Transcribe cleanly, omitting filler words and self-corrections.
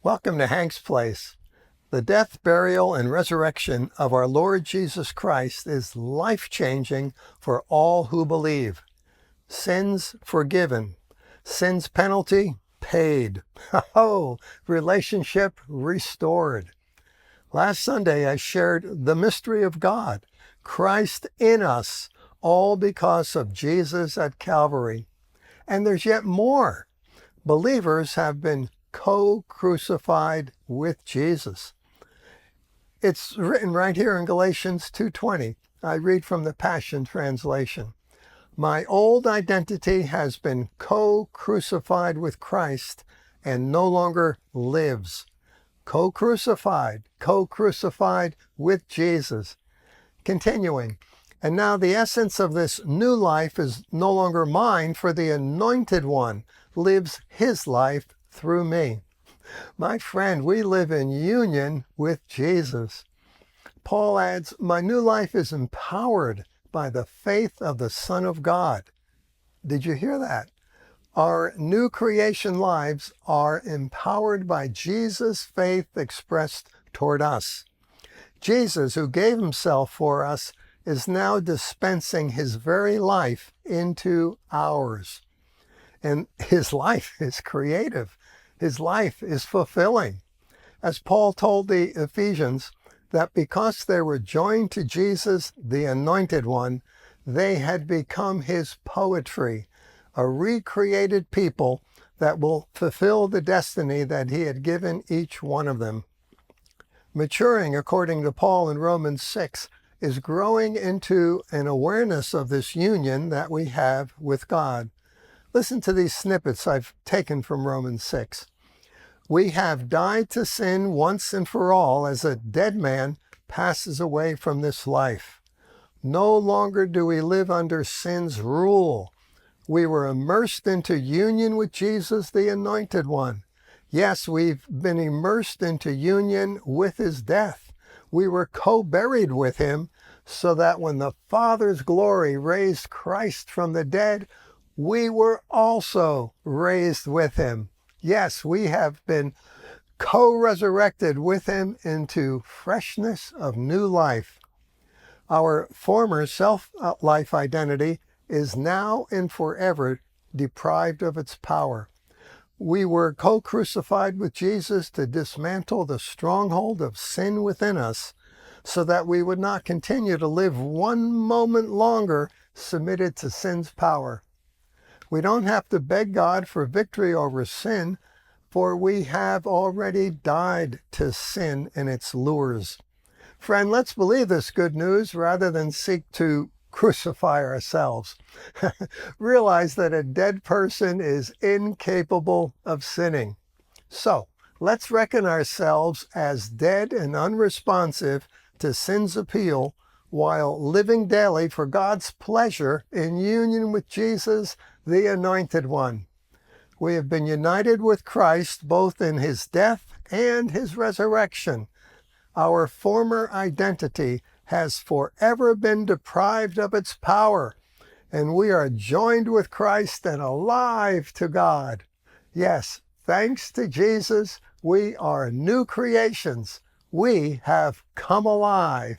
Welcome to Hank's Place. The death, burial, and resurrection of our Lord Jesus Christ is life-changing for all who believe. Sins forgiven. Sin's penalty paid. Oh, relationship restored. Last Sunday I shared the mystery of God, Christ in us, all because of Jesus at Calvary. And there's yet more. Believers have been co-crucified with Jesus. It's written right here in Galatians 2:20. I read from the Passion Translation. My old identity has been co-crucified with Christ and no longer lives. Co-crucified with Jesus. Continuing. And now the essence of this new life is no longer mine, for the Anointed One lives his life through me. My friend, we live in union with Jesus. Paul adds, my new life is empowered by the faith of the Son of God. Did you hear that? Our new creation lives are empowered by Jesus' faith expressed toward us. Jesus, who gave himself for us, is now dispensing his very life into ours. And his life is creative. His life is fulfilling. As Paul told the Ephesians, that because they were joined to Jesus, the Anointed One, they had become his poetry, a recreated people that will fulfill the destiny that he had given each one of them. Maturing, according to Paul in Romans 6, is growing into an awareness of this union that we have with God. Listen to these snippets I've taken from Romans 6. We have died to sin once and for all as a dead man passes away from this life. No longer do we live under sin's rule. We were immersed into union with Jesus, the Anointed One. Yes, we've been immersed into union with his death. We were co-buried with him so that when the Father's glory raised Christ from the dead, we were also raised with him. Yes, we have been co-resurrected with him into freshness of new life. Our former self-life identity is now and forever deprived of its power. We were co-crucified with Jesus to dismantle the stronghold of sin within us so that we would not continue to live one moment longer submitted to sin's power. We don't have to beg God for victory over sin, for we have already died to sin and its lures. Friend, let's believe this good news rather than seek to crucify ourselves. Realize that a dead person is incapable of sinning. So, let's reckon ourselves as dead and unresponsive to sin's appeal while living daily for God's pleasure in union with Jesus, the Anointed One. We have been united with Christ both in his death and his resurrection. Our former identity has forever been deprived of its power, and we are joined with Christ and alive to God. Yes, thanks to Jesus, we are new creations. We have come alive.